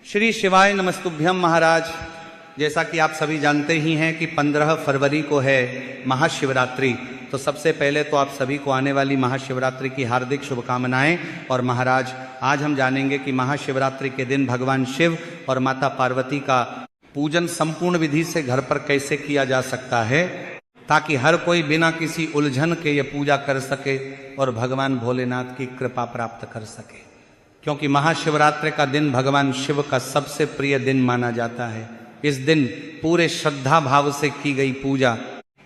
श्री शिवाय नमस्तुभ्यम महाराज। जैसा कि आप सभी जानते ही हैं कि 15 फरवरी को है महाशिवरात्रि। तो सबसे पहले तो आप सभी को आने वाली महाशिवरात्रि की हार्दिक शुभकामनाएं। और महाराज, आज हम जानेंगे कि महाशिवरात्रि के दिन भगवान शिव और माता पार्वती का पूजन संपूर्ण विधि से घर पर कैसे किया जा सकता है, ताकि हर कोई बिना किसी उलझन के ये पूजा कर सके और भगवान भोलेनाथ की कृपा प्राप्त कर सके। क्योंकि महाशिवरात्रि का दिन भगवान शिव का सबसे प्रिय दिन माना जाता है। इस दिन पूरे श्रद्धा भाव से की गई पूजा,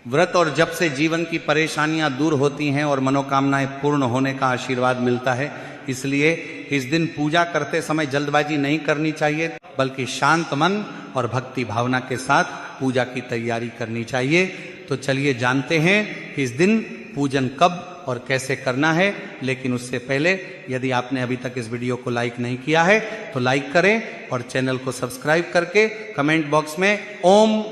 व्रत और जप से जीवन की परेशानियां दूर होती हैं और मनोकामनाएं पूर्ण होने का आशीर्वाद मिलता है। इसलिए इस दिन पूजा करते समय जल्दबाजी नहीं करनी चाहिए, बल्कि शांत मन और भक्ति भावना के साथ पूजा की तैयारी करनी चाहिए। तो चलिए जानते हैं इस दिन पूजन कब और कैसे करना है। लेकिन उससे पहले यदि आपने अभी तक इस वीडियो को लाइक नहीं किया है तो लाइक करें और चैनल को सब्सक्राइब करके कमेंट बॉक्स में ओम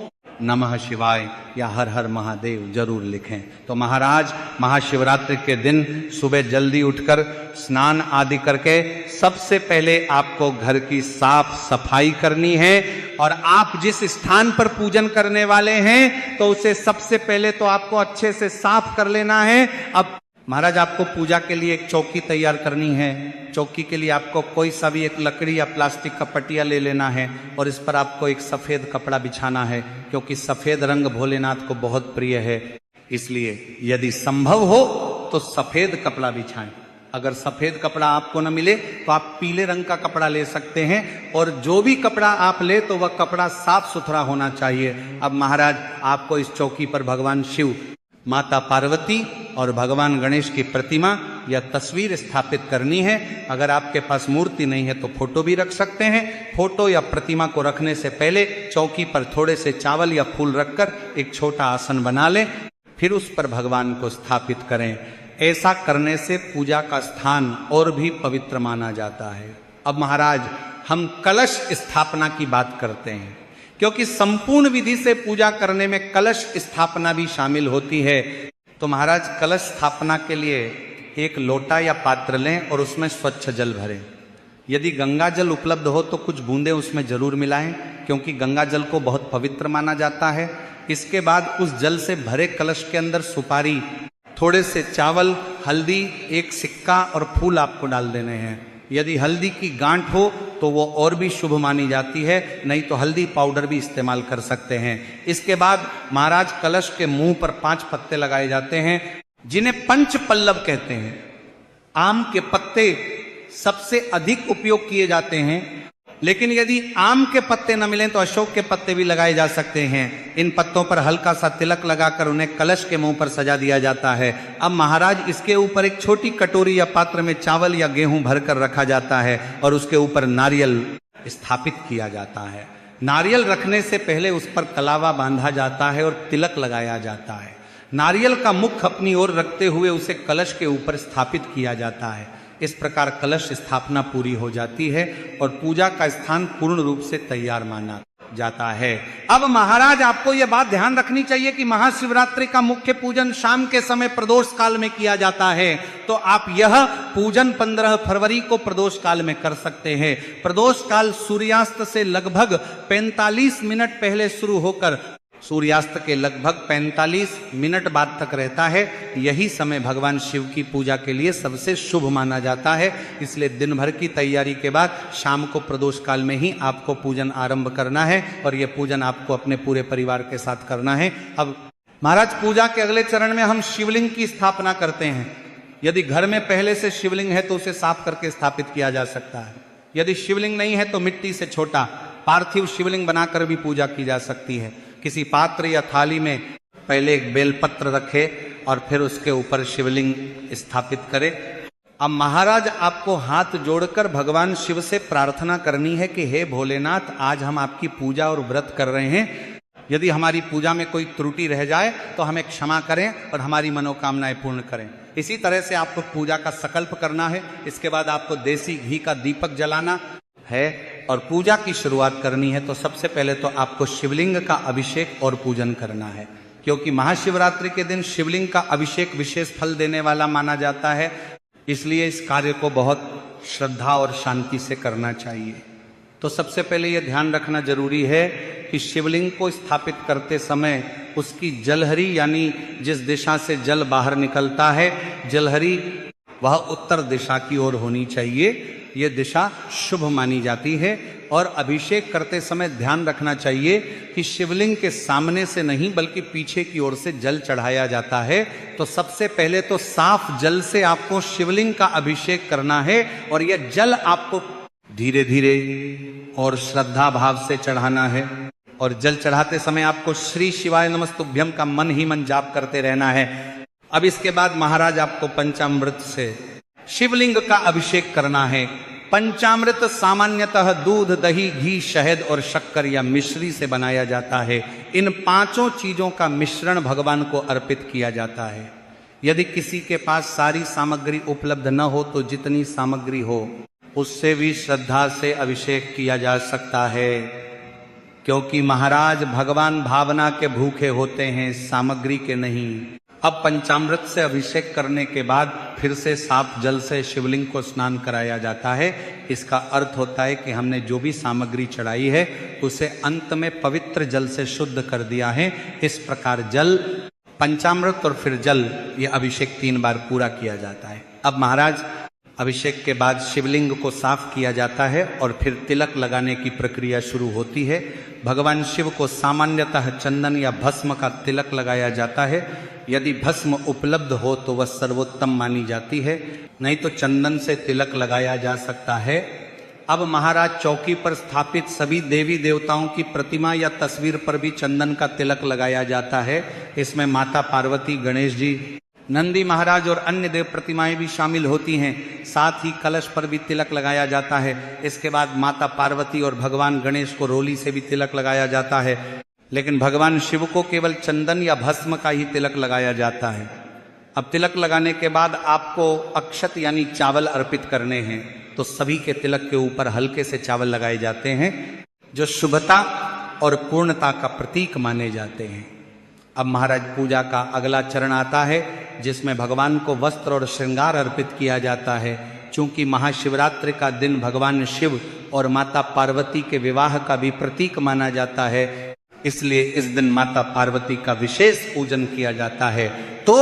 नमः शिवाय या हर हर महादेव जरूर लिखें। तो महाराज, महाशिवरात्रि के दिन सुबह जल्दी उठकर स्नान आदि करके सबसे पहले आपको घर की साफ सफाई करनी है। और आप जिस स्थान पर पूजन करने वाले हैं तो उसे सबसे पहले तो आपको अच्छे से साफ कर लेना है। अब महाराज, आपको पूजा के लिए एक चौकी तैयार करनी है। चौकी के लिए आपको कोई सा भी एक लकड़ी या प्लास्टिक का पटिया ले लेना है और इस पर आपको एक सफेद कपड़ा बिछाना है, क्योंकि सफेद रंग भोलेनाथ को बहुत प्रिय है। इसलिए यदि संभव हो तो सफेद कपड़ा बिछाएं। अगर सफेद कपड़ा आपको न मिले तो आप पीले रंग का कपड़ा ले सकते हैं। और जो भी कपड़ा आप ले तो वह कपड़ा साफ सुथरा होना चाहिए। अब महाराज, आपको इस चौकी पर भगवान शिव, माता पार्वती और भगवान गणेश की प्रतिमा या तस्वीर स्थापित करनी है। अगर आपके पास मूर्ति नहीं है तो फोटो भी रख सकते हैं। फोटो या प्रतिमा को रखने से पहले चौकी पर थोड़े से चावल या फूल रखकर एक छोटा आसन बना लें, फिर उस पर भगवान को स्थापित करें। ऐसा करने से पूजा का स्थान और भी पवित्र माना जाता है। अब महाराज, हम कलश स्थापना की बात करते हैं, क्योंकि संपूर्ण विधि से पूजा करने में कलश स्थापना भी शामिल होती है। तो महाराज, कलश स्थापना के लिए एक लोटा या पात्र लें और उसमें स्वच्छ जल भरें। यदि गंगा जल उपलब्ध हो तो कुछ बूंदें उसमें जरूर मिलाएं, क्योंकि गंगा जल को बहुत पवित्र माना जाता है। इसके बाद उस जल से भरे कलश के अंदर सुपारी, थोड़े से चावल, हल्दी, एक सिक्का और फूल आपको डाल देने हैं। यदि हल्दी की गांठ हो तो वो और भी शुभ मानी जाती है, नहीं तो हल्दी पाउडर भी इस्तेमाल कर सकते हैं। इसके बाद महाराज, कलश के मुंह पर 5 पत्ते लगाए जाते हैं, जिन्हें पंच पल्लव कहते हैं। आम के पत्ते सबसे अधिक उपयोग किए जाते हैं, लेकिन यदि आम के पत्ते न मिलें तो अशोक के पत्ते भी लगाए जा सकते हैं। इन पत्तों पर हल्का सा तिलक लगाकर उन्हें कलश के मुंह पर सजा दिया जाता है। अब महाराज, इसके ऊपर एक छोटी कटोरी या पात्र में चावल या गेहूं भरकर रखा जाता है और उसके ऊपर नारियल स्थापित किया जाता है। नारियल रखने से पहले उस पर कलावा बांधा जाता है और तिलक लगाया जाता है। नारियल का मुख अपनी ओर रखते हुए उसे कलश के ऊपर स्थापित किया जाता है। इस प्रकार कलश स्थापना पूरी हो जाती है और पूजा का स्थान पूर्ण रूप से तैयार माना जाता है। अब महाराज, आपको यह बात ध्यान रखनी चाहिए कि महाशिवरात्रि का मुख्य पूजन शाम के समय प्रदोष काल में किया जाता है। तो आप यह पूजन 15 फरवरी को प्रदोष काल में कर सकते हैं। प्रदोष काल सूर्यास्त से लगभग 45 मिनट पहले शुरू होकर सूर्यास्त के लगभग 45 मिनट बाद तक रहता है। यही समय भगवान शिव की पूजा के लिए सबसे शुभ माना जाता है। इसलिए दिन भर की तैयारी के बाद शाम को प्रदोष काल में ही आपको पूजन आरंभ करना है और यह पूजन आपको अपने पूरे परिवार के साथ करना है। अब महाराज, पूजा के अगले चरण में हम शिवलिंग की स्थापना करते हैं। यदि घर में पहले से शिवलिंग है तो उसे साफ करके स्थापित किया जा सकता है। यदि शिवलिंग नहीं है तो मिट्टी से छोटा पार्थिव शिवलिंग बनाकर भी पूजा की जा सकती है। किसी पात्र या थाली में पहले एक बेलपत्र रखे और फिर उसके ऊपर शिवलिंग स्थापित करे। अब महाराज, आपको हाथ जोड़कर भगवान शिव से प्रार्थना करनी है कि हे भोलेनाथ, आज हम आपकी पूजा और व्रत कर रहे हैं। यदि हमारी पूजा में कोई त्रुटि रह जाए तो हमें क्षमा करें और हमारी मनोकामनाएं पूर्ण करें। इसी तरह से आपको पूजा का संकल्प करना है। इसके बाद आपको देसी घी का दीपक जलाना है और पूजा की शुरुआत करनी है। तो सबसे पहले तो आपको शिवलिंग का अभिषेक और पूजन करना है, क्योंकि महाशिवरात्रि के दिन शिवलिंग का अभिषेक विशेष फल देने वाला माना जाता है। इसलिए इस कार्य को बहुत श्रद्धा और शांति से करना चाहिए। तो सबसे पहले यह ध्यान रखना जरूरी है कि शिवलिंग को स्थापित करते समय उसकी जलहरी यानी जिस दिशा से जल बाहर निकलता है, जलहरी वह उत्तर दिशा की ओर होनी चाहिए। यह दिशा शुभ मानी जाती है। और अभिषेक करते समय ध्यान रखना चाहिए कि शिवलिंग के सामने से नहीं बल्कि पीछे की ओर से जल चढ़ाया जाता है। तो सबसे पहले तो साफ जल से आपको शिवलिंग का अभिषेक करना है और यह जल आपको धीरे धीरे और श्रद्धा भाव से चढ़ाना है। और जल चढ़ाते समय आपको श्री शिवाय नमस्तुभ्यम का मन ही मन जाप करते रहना है। अब इसके बाद महाराज आपको पंचामृत से शिवलिंग का अभिषेक करना है। पंचामृत सामान्यतः दूध, दही, घी, शहद और शक्कर या मिश्री से बनाया जाता है। इन पांचों चीजों का मिश्रण भगवान को अर्पित किया जाता है। यदि किसी के पास सारी सामग्री उपलब्ध न हो तो जितनी सामग्री हो उससे भी श्रद्धा से अभिषेक किया जा सकता है, क्योंकि महाराज भगवान भावना के भूखे होते हैं, सामग्री के नहीं। अब पंचामृत से अभिषेक करने के बाद फिर से साफ जल से शिवलिंग को स्नान कराया जाता है। इसका अर्थ होता है कि हमने जो भी सामग्री चढ़ाई है उसे अंत में पवित्र जल से शुद्ध कर दिया है। इस प्रकार जल, पंचामृत और फिर जल, ये अभिषेक 3 बार पूरा किया जाता है। अब महाराज अभिषेक के बाद शिवलिंग को साफ किया जाता है और फिर तिलक लगाने की प्रक्रिया शुरू होती है। भगवान शिव को सामान्यतः चंदन या भस्म का तिलक लगाया जाता है। यदि भस्म उपलब्ध हो तो वह सर्वोत्तम मानी जाती है, नहीं तो चंदन से तिलक लगाया जा सकता है। अब महाराज चौकी पर स्थापित सभी देवी देवताओं की प्रतिमा या तस्वीर पर भी चंदन का तिलक लगाया जाता है। इसमें माता पार्वती, गणेश जी, नंदी महाराज और अन्य देव प्रतिमाएं भी शामिल होती हैं। साथ ही कलश पर भी तिलक लगाया जाता है। इसके बाद माता पार्वती और भगवान गणेश को रोली से भी तिलक लगाया जाता है, लेकिन भगवान शिव को केवल चंदन या भस्म का ही तिलक लगाया जाता है। अब तिलक लगाने के बाद आपको अक्षत यानी चावल अर्पित करने हैं। तो सभी के तिलक के ऊपर हल्के से चावल लगाए जाते हैं, जो शुभता और पूर्णता का प्रतीक माने जाते हैं। अब महाराज पूजा का अगला चरण आता है, जिसमें भगवान को वस्त्र और श्रृंगार अर्पित किया जाता है। चूंकि महाशिवरात्रि का दिन भगवान शिव और माता पार्वती के विवाह का भी प्रतीक माना जाता है, इसलिए इस दिन माता पार्वती का विशेष पूजन किया जाता है। तो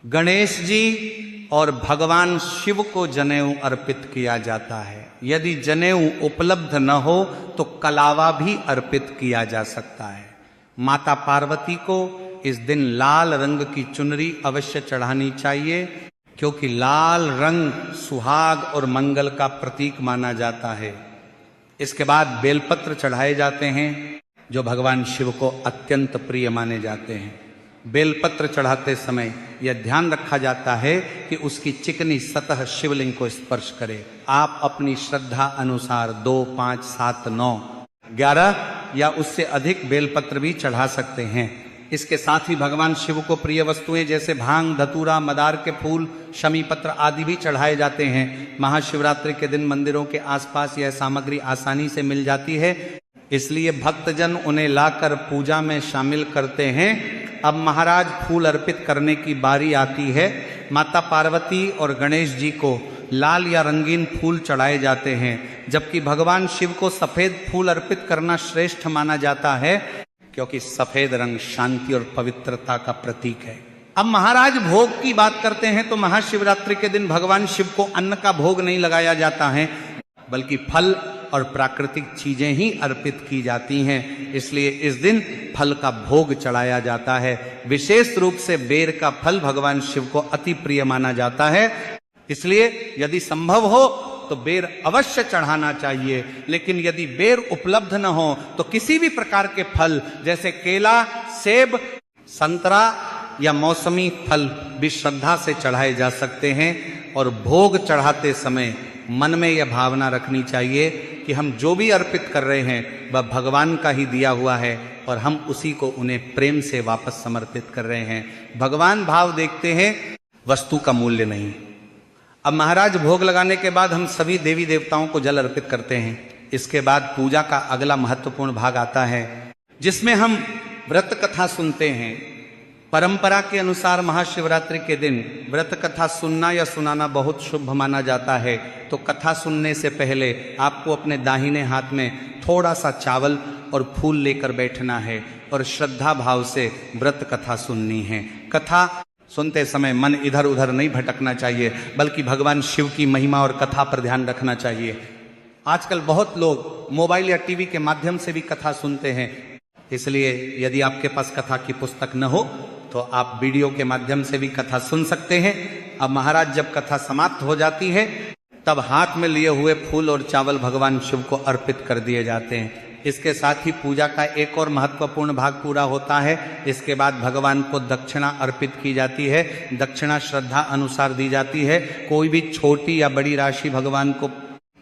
गणेश जी और भगवान शिव को जनेऊ अर्पित किया जाता है। यदि जनेऊ उपलब्ध न हो तो कलावा भी अर्पित किया जा सकता है। माता पार्वती को इस दिन लाल रंग की चुनरी अवश्य चढ़ानी चाहिए, क्योंकि लाल रंग सुहाग और मंगल का प्रतीक माना जाता है। इसके बाद बेलपत्र चढ़ाए जाते हैं, जो भगवान शिव को अत्यंत प्रिय माने जाते हैं। बेलपत्र चढ़ाते समय यह ध्यान रखा जाता है कि उसकी चिकनी सतह शिवलिंग को स्पर्श करे। आप अपनी श्रद्धा अनुसार 2, 5, 7, 9, 11 या उससे अधिक बेलपत्र भी चढ़ा सकते हैं। इसके साथ ही भगवान शिव को प्रिय वस्तुएं जैसे भांग, धतूरा, मदार के फूल, शमी पत्र आदि भी चढ़ाए जाते हैं। महाशिवरात्रि के दिन मंदिरों के आसपास यह सामग्री आसानी से मिल जाती है, इसलिए भक्तजन उन्हें लाकर पूजा में शामिल करते हैं। अब महाराज फूल अर्पित करने की बारी आती है। माता पार्वती और गणेश जी को लाल या रंगीन फूल चढ़ाए जाते हैं, जबकि भगवान शिव को सफेद फूल अर्पित करना श्रेष्ठ माना जाता है, क्योंकि सफेद रंग शांति और पवित्रता का प्रतीक है। अब महाराज भोग की बात करते हैं तो महाशिवरात्रि के दिन भगवान शिव को अन्न का भोग नहीं लगाया जाता है, बल्कि फल और प्राकृतिक चीजें ही अर्पित की जाती हैं। इसलिए इस दिन फल का भोग चढ़ाया जाता है। विशेष रूप से बेर का फल भगवान शिव को अति प्रिय माना जाता है, इसलिए यदि संभव हो तो बेर अवश्य चढ़ाना चाहिए। लेकिन यदि बेर उपलब्ध न हो तो किसी भी प्रकार के फल जैसे केला, सेब, संतरा या मौसमी फल भी श्रद्धा से चढ़ाए जा सकते हैं। और भोग चढ़ाते समय मन में यह भावना रखनी चाहिए कि हम जो भी अर्पित कर रहे हैं वह भगवान का ही दिया हुआ है और हम उसी को उन्हें प्रेम से वापस समर्पित कर रहे हैं। भगवान भाव देखते हैं, वस्तु का मूल्य नहीं। अब महाराज भोग लगाने के बाद हम सभी देवी देवताओं को जल अर्पित करते हैं। इसके बाद पूजा का अगला महत्वपूर्ण भाग आता है, जिसमें हम व्रत कथा सुनते हैं। परंपरा के अनुसार महाशिवरात्रि के दिन व्रत कथा सुनना या सुनाना बहुत शुभ माना जाता है। तो कथा सुनने से पहले आपको अपने दाहिने हाथ में थोड़ा सा चावल और फूल लेकर बैठना है और श्रद्धा भाव से व्रत कथा सुननी है। कथा सुनते समय मन इधर उधर नहीं भटकना चाहिए, बल्कि भगवान शिव की महिमा और कथा पर ध्यान रखना चाहिए। आजकल बहुत लोग मोबाइल या टीवी के माध्यम से भी कथा सुनते हैं, इसलिए यदि आपके पास कथा की पुस्तक न हो तो आप वीडियो के माध्यम से भी कथा सुन सकते हैं। अब महाराज जब कथा समाप्त हो जाती है तब हाथ में लिए हुए फूल और चावल भगवान शिव को अर्पित कर दिए जाते हैं। इसके साथ ही पूजा का एक और महत्वपूर्ण भाग पूरा होता है। इसके बाद भगवान को दक्षिणा अर्पित की जाती है। दक्षिणा श्रद्धा अनुसार दी जाती है। कोई भी छोटी या बड़ी राशि भगवान को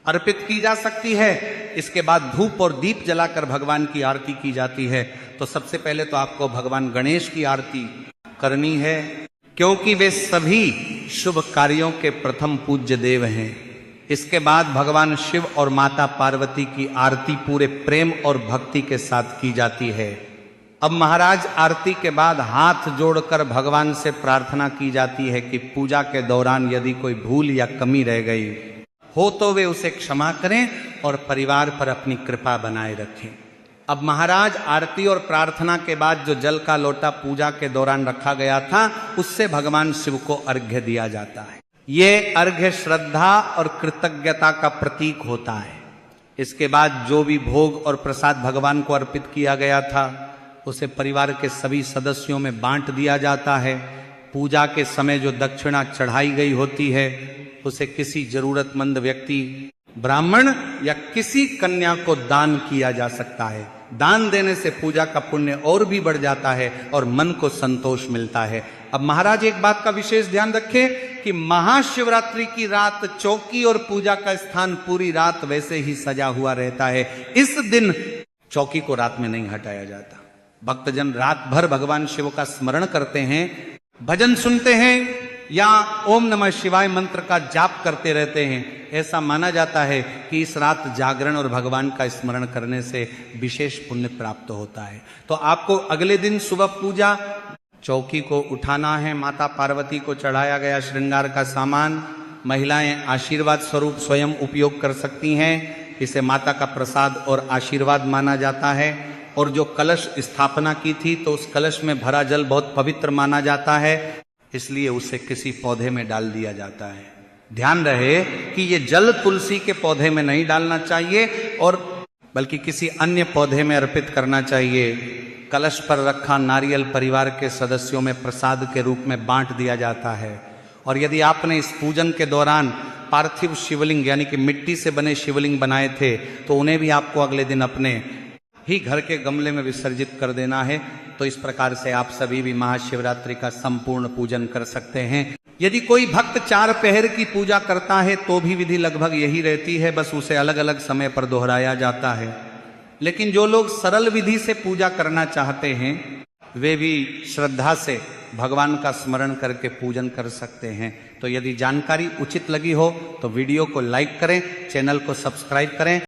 अर्पित की जा सकती है। इसके बाद धूप और दीप जलाकर भगवान की आरती की जाती है। तो सबसे पहले तो आपको भगवान गणेश की आरती करनी है, क्योंकि वे सभी शुभ कार्यों के प्रथम पूज्य देव हैं। इसके बाद भगवान शिव और माता पार्वती की आरती पूरे प्रेम और भक्ति के साथ की जाती है। अब महाराज आरती के बाद हाथ जोड़कर भगवान से प्रार्थना की जाती है कि पूजा के दौरान यदि कोई भूल या कमी रह गई हो तो वे उसे क्षमा करें और परिवार पर अपनी कृपा बनाए रखें। अब महाराज आरती और प्रार्थना के बाद जो जल का लोटा पूजा के दौरान रखा गया था उससे भगवान शिव को अर्घ्य दिया जाता है। ये अर्घ्य श्रद्धा और कृतज्ञता का प्रतीक होता है। इसके बाद जो भी भोग और प्रसाद भगवान को अर्पित किया गया था उसे परिवार के सभी सदस्यों में बांट दिया जाता है। पूजा के समय जो दक्षिणा चढ़ाई गई होती है उसे किसी जरूरतमंद व्यक्ति, ब्राह्मण या किसी कन्या को दान किया जा सकता है। दान देने से पूजा का पुण्य और भी बढ़ जाता है और मन को संतोष मिलता है। अब महाराज एक बात का विशेष ध्यान रखें कि महाशिवरात्रि की रात चौकी और पूजा का स्थान पूरी रात वैसे ही सजा हुआ रहता है। इस दिन चौकी को रात में नहीं हटाया जाता। भक्तजन रात भर भगवान शिव का स्मरण करते हैं, भजन सुनते हैं या ओम नमः शिवाय मंत्र का जाप करते रहते हैं। ऐसा माना जाता है कि इस रात जागरण और भगवान का स्मरण करने से विशेष पुण्य प्राप्त होता है। तो आपको अगले दिन सुबह पूजा चौकी को उठाना है। माता पार्वती को चढ़ाया गया श्रृंगार का सामान महिलाएं आशीर्वाद स्वरूप स्वयं उपयोग कर सकती हैं। इसे माता का प्रसाद और आशीर्वाद माना जाता है। और जो कलश स्थापना की थी तो उस कलश में भरा जल बहुत पवित्र माना जाता है, इसलिए उसे किसी पौधे में डाल दिया जाता है। ध्यान रहे कि ये जल तुलसी के पौधे में नहीं डालना चाहिए और बल्कि किसी अन्य पौधे में अर्पित करना चाहिए। कलश पर रखा नारियल परिवार के सदस्यों में प्रसाद के रूप में बांट दिया जाता है। और यदि आपने इस पूजन के दौरान पार्थिव शिवलिंग यानी कि मिट्टी से बने शिवलिंग बनाए थे तो उन्हें भी आपको अगले दिन अपने ही घर के गमले में विसर्जित कर देना है। तो इस प्रकार से आप सभी भी महाशिवरात्रि का संपूर्ण पूजन कर सकते हैं। यदि कोई भक्त 4 पहर की पूजा करता है तो भी विधि लगभग यही रहती है, बस उसे अलग अलग समय पर दोहराया जाता है। लेकिन जो लोग सरल विधि से पूजा करना चाहते हैं वे भी श्रद्धा से भगवान का स्मरण करके पूजन कर सकते हैं। तो यदि जानकारी उचित लगी हो तो वीडियो को लाइक करें, चैनल को सब्सक्राइब करें।